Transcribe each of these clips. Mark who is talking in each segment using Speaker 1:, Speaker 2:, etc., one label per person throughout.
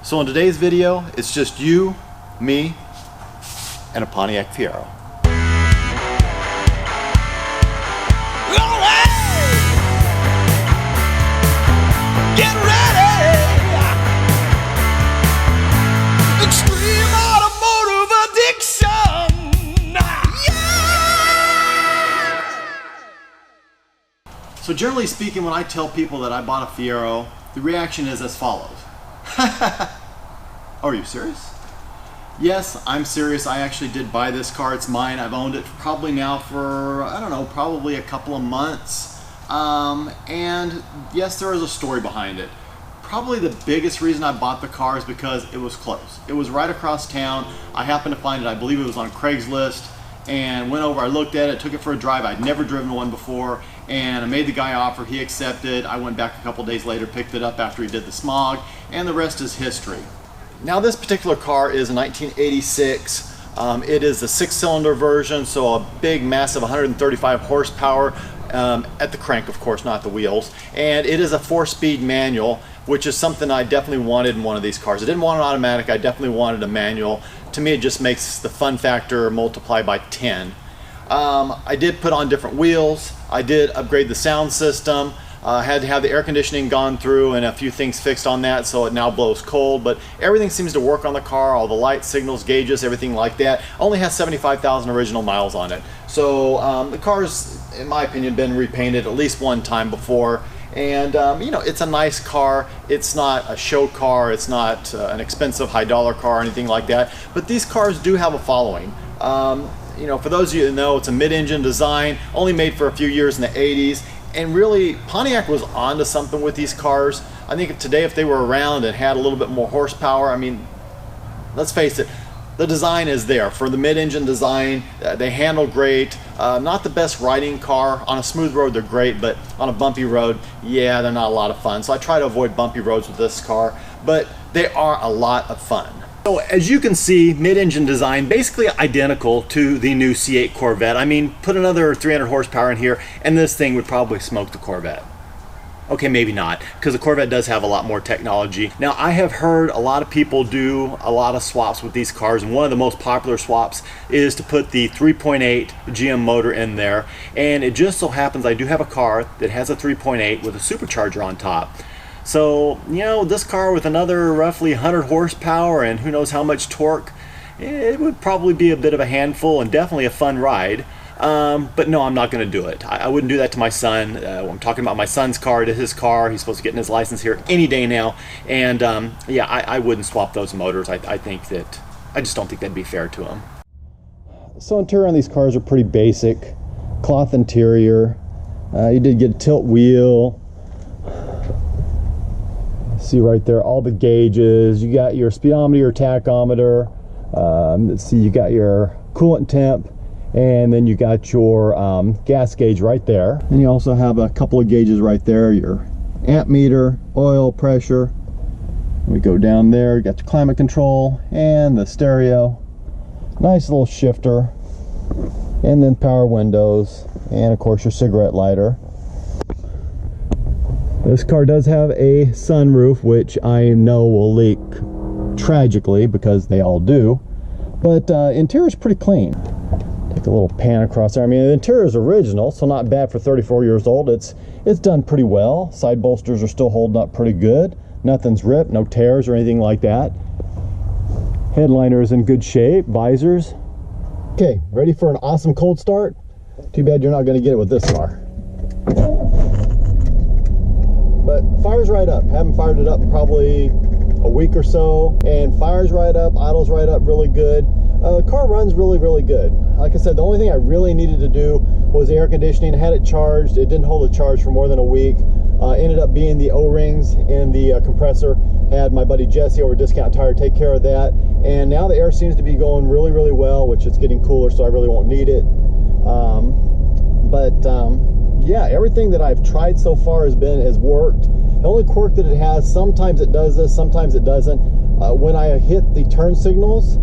Speaker 1: So in today's video, it's just you, me, and a Pontiac Fiero.
Speaker 2: Get ready! Extreme automotive addiction! Yeah!
Speaker 1: So generally speaking, when I tell people that I bought a Fiero, the reaction is as follows. Are you serious? Yes, I'm serious. I actually did buy this car. It's mine. I've owned it probably now for, I don't know, probably a couple of months. And yes, there is a story behind it. Probably the biggest reason I bought the car is because it was close. It was right across town. I happened to find it, I believe it was on Craigslist, and went over, I looked at it, took it for a drive. I'd never driven one before, and I made the guy offer, he accepted. I went back a couple days later, picked it up after he did the smog, and the rest is history. Now this particular car is a 1986. It is the 6-cylinder version, so a big, massive 135 horsepower at the crank, of course, not the wheels. And it is a 4-speed manual, which is something I definitely wanted in one of these cars. I didn't want an automatic, I definitely wanted a manual. To me, it just makes the fun factor multiply by 10. I did put on different wheels. I did upgrade the sound system. Had to have the air conditioning gone through and a few things fixed on that, so it now blows cold, but everything seems to work on the car. All the lights, signals, gauges, everything like that. Only has 75,000 original miles on it. So the car's, in my opinion, been repainted at least one time before. And you know, it's a nice car. It's not a show car. It's not an expensive high-dollar car or anything like that. But these cars do have a following. You know, for those of you that know, it's a mid-engine design, only made for a few years in the 80s. And really, Pontiac was onto something with these cars. I think today, if they were around and had a little bit more horsepower, I mean, let's face it, the design is there. For the mid-engine design, they handle great. Not the best riding car. On a smooth road, they're great, but on a bumpy road, yeah, they're not a lot of fun. So I try to avoid bumpy roads with this car, but they are a lot of fun. So as you can see, mid-engine design, basically identical to the new C8 Corvette. I mean, put another 300 horsepower in here, and this thing would probably smoke the Corvette. Okay, maybe not, because the Corvette does have a lot more technology. Now, I have heard a lot of people do a lot of swaps with these cars, and one of the most popular swaps is to put the 3.8 GM motor in there. And it just so happens I do have a car that has a 3.8 with a supercharger on top. So, you know, this car with another roughly 100 horsepower and who knows how much torque, it would probably be a bit of a handful and definitely a fun ride. But no, I'm not going to do it. I wouldn't do that to my son. I'm talking about my son's car. It is his car. He's supposed to get in his license here any day now. And yeah, I wouldn't swap those motors. I think that, I just don't think that'd be fair to him. So interior on these cars are pretty basic. Cloth interior. You did get a tilt wheel. See right there, all the gauges. You got your speedometer, your tachometer. Let's see, you got your coolant temp, and then you got your gas gauge right there. And you also have a couple of gauges right there, your amp meter, oil pressure. We go down there, you got your climate control and the stereo. Nice little shifter, and then power windows, and of course your cigarette lighter. This car does have a sunroof, which I know will leak tragically because they all do, but interior is pretty clean. Take a little pan across there. I mean, the interior is original, so not bad for 34 years old. It's done pretty well. Side bolsters are still holding up pretty good. Nothing's ripped, no tears or anything like that. Headliner is in good shape. Visors. Okay, ready for an awesome cold start? Too bad you're not going to get it with this car. But fires right up. Haven't fired it up in probably a week or so, and fires right up, idles right up really good. The car runs really, really good. Like I said, the only thing I really needed to do was air conditioning. I had it charged. It didn't hold a charge for more than a week. Ended up being the O-rings in the compressor. Had my buddy Jesse over Discount Tire take care of that. And now the air seems to be going really, really well, which it's getting cooler, so I really won't need it. Yeah, everything that I've tried so far has worked. The only quirk that it has, sometimes it does this, sometimes it doesn't. When I hit the turn signals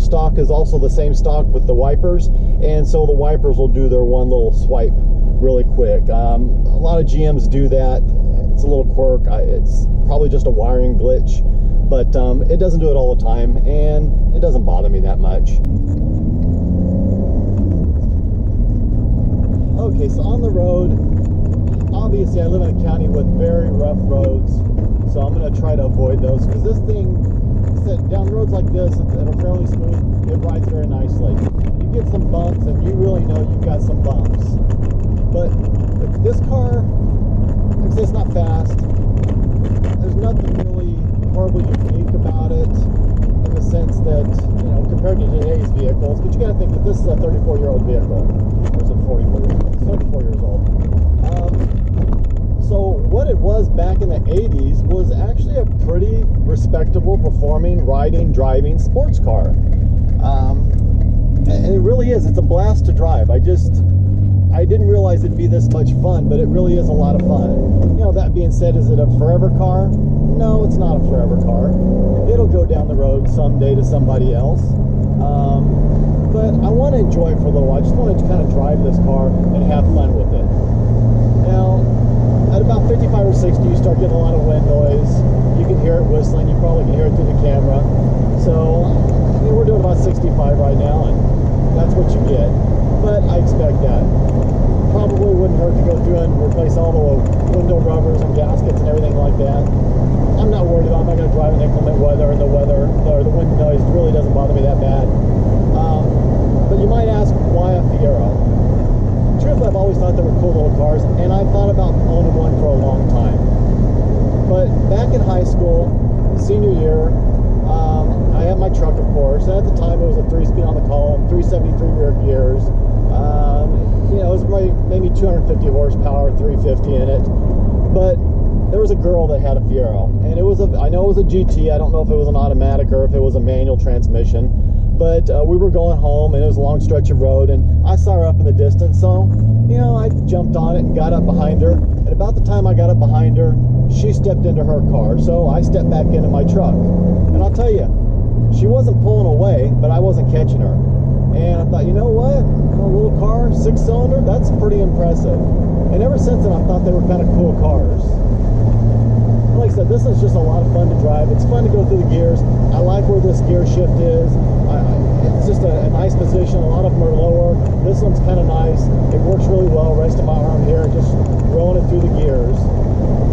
Speaker 1: stock is also the same stock with the wipers, and so the wipers will do their one little swipe really quick. A lot of GMs do that. It's a little quirk. It's probably just a wiring glitch. but it doesn't do it all the time, and it doesn't bother me that much. Okay, so on the road, obviously I live in a county with very rough roads, so I'm going to try to avoid those, because this thing, down roads like this that are fairly smooth, it rides very nicely. You get some bumps and you really know you've got some bumps. But this car, it's not fast. There's nothing really horribly unique about it in the sense that, you know, compared to today's vehicles, but you got to think that this is a 34-year-old vehicle. Or is it 44 years old? It's 34 years old. So what it was back in the 80s was actually a pretty respectable performing, riding, driving sports car. And it really is. It's a blast to drive. I didn't realize it'd be this much fun, but it really is a lot of fun. You know, that being said, is it a forever car? No, it's not a forever car. It'll go down the road someday to somebody else. But I want to enjoy it for a little while. I just want to kind of drive this car and have fun with it. Now, at about 55 or 60, you start getting a lot of wind noise. You can hear it whistling. You probably can hear it through the camera. So, I mean, we're doing about 65 right now, and that's what you get. But I expect that. Probably wouldn't hurt to go through and replace all the window rubbers and gaskets and everything like that. I'm not worried about it. I'm not going to drive in inclement weather, and the wind noise really doesn't bother me that bad. But you might ask, why a Fiero? Truthfully, I've always thought they were cool little cars, and I thought about owning one for a long time. But back in high school, senior year, I had my truck, of course, and at the time it was a 3-speed on the column, 373 rear gears. You know, it was maybe 250 horsepower, 350 in it. But there was a girl that had a Fiero, and I know it was a GT. I don't know if it was an automatic or if it was a manual transmission. But we were going home, and it was a long stretch of road, and I saw her up in the distance, so, you know, I jumped on it and got up behind her. And about the time I got up behind her, she stepped into her car, so I stepped back into my truck. And I'll tell you, she wasn't pulling away, but I wasn't catching her. And I thought, you know what? A little car, 6-cylinder, that's pretty impressive. And ever since then, I thought they were kind of cool cars. Like I said, this is just a lot of fun to drive. It's fun to go through the gears. I like where this gear shift is. It's just a nice position. A lot of them are lower. This one's kind of nice. It works really well. Resting my arm here, just rolling it through the gears.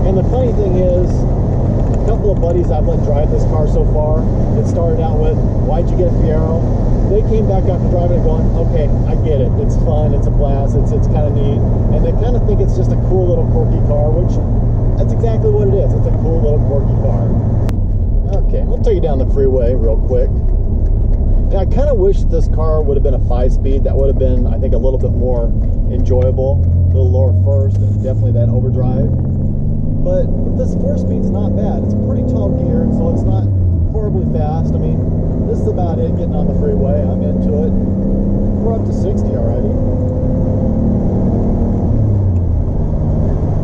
Speaker 1: And the funny thing is, a couple of buddies I've let drive this car so far, it started out with, why'd you get a Fiero? They came back after driving it going, okay, I get it. It's fun. It's a blast. It's kind of neat. And they kind of think it's just a cool little quirky car, which that's exactly what it is. It's a cool little quirky car. Okay, I'll take you down the freeway real quick. And I kind of wish this car would have been a 5-speed. That would have been, I think, a little bit more enjoyable. A little lower first, and definitely that overdrive. But this 4-speed's not bad. It's pretty tall geared, so it's not horribly fast. I mean, this is about it getting on the freeway. I'm into it. We're up to 60 already.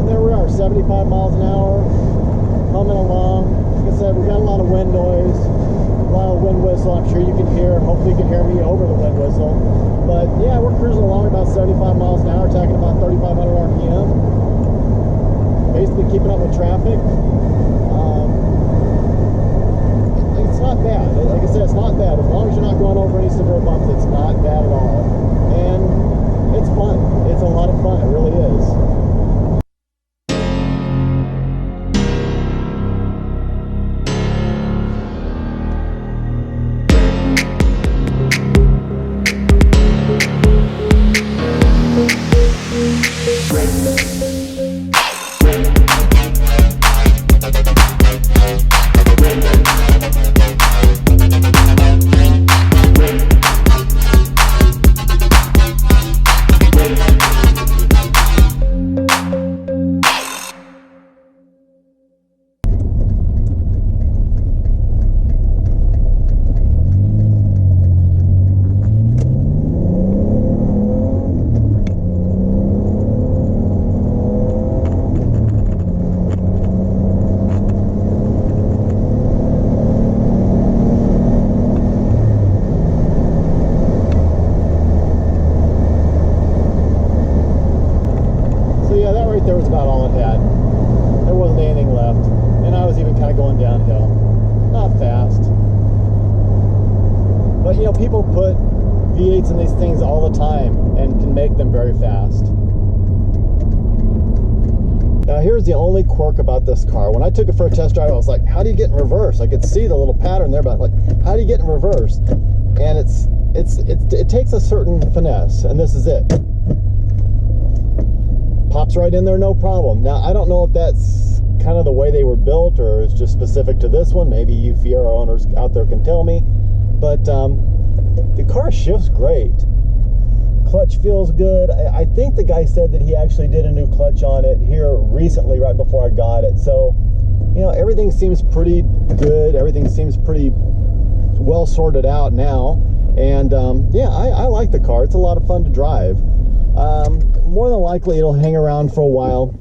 Speaker 1: And there we are, 75 miles an hour, humming along. Like I said, we got a lot of wind noise, a lot of wind whistle. I'm sure you can hear. Hopefully you can hear me over the wind whistle. But yeah, we're cruising along about 75 miles an hour, tacking about 3,500 RPM. Basically keeping up with traffic. It's not bad. Like I said, it's not bad. As long as you're not going over any severe bumps, it's not bad at all. And it's fun. It's a lot of fun. It really is. fast. But you know, people put V8s in these things all the time and can make them very fast. Now here's the only quirk about this car. When I took it for a test drive, I was like, how do you get in reverse? I could see the little pattern there, but like, how do you get in reverse? And it takes a certain finesse, and this is it. Pops right in there, no problem. Now, I don't know if that's kind of the way they were built or it's just specific to this one. Maybe you Fiero owners out there can tell me. But the car shifts great. Clutch feels good. I think the guy said that he actually did a new clutch on it here recently, right before I got it. So, you know, everything seems pretty good. Everything seems pretty well sorted out now. And yeah, I like the car. It's a lot of fun to drive. More than likely, it'll hang around for a while.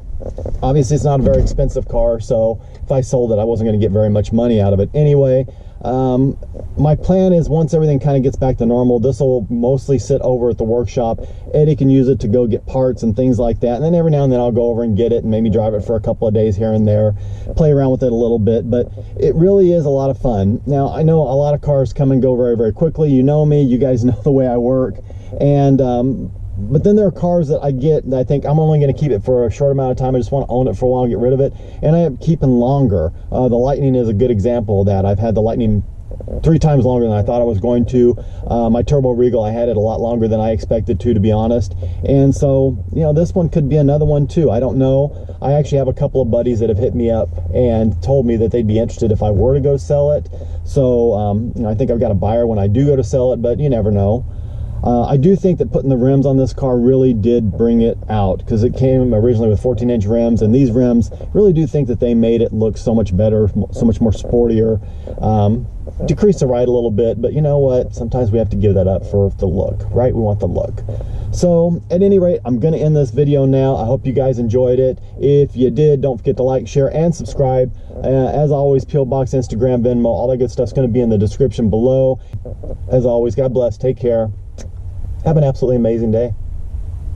Speaker 1: Obviously, it's not a very expensive car, so if I sold it, I wasn't going to get very much money out of it anyway. My plan is once everything kind of gets back to normal, this will mostly sit over at the workshop. Eddie can use it to go get parts and things like that, and then every now and then I'll go over and get it and maybe drive it for a couple of days here and there, play around with it a little bit, but it really is a lot of fun. Now, I know a lot of cars come and go very, very quickly. You know me, you guys know the way I work, and but then there are cars that I get that I think I'm only going to keep it for a short amount of time. I just want to own it for a while and get rid of it, and I am keeping longer. The Lightning is a good example of that. I've had the Lightning 3 times longer than I thought I was going to. My Turbo Regal, I had it a lot longer than I expected to be honest. And so, you know, this one could be another one too. I don't know. I actually have a couple of buddies that have hit me up and told me that they'd be interested if I were to go sell it. So, you know, I think I've got a buyer when I do go to sell it, but you never know. I do think that putting the rims on this car really did bring it out, because it came originally with 14-inch rims, and these rims really do think that they made it look so much better, so much more sportier. Decreased the ride a little bit, but you know what? Sometimes we have to give that up for the look, right? We want the look. So at any rate, I'm going to end this video now. I hope you guys enjoyed it. If you did, don't forget to like, share, and subscribe. As always, P.O. Box, Instagram, Venmo, all that good stuff's going to be in the description below. As always, God bless. Take care. Have an absolutely amazing day.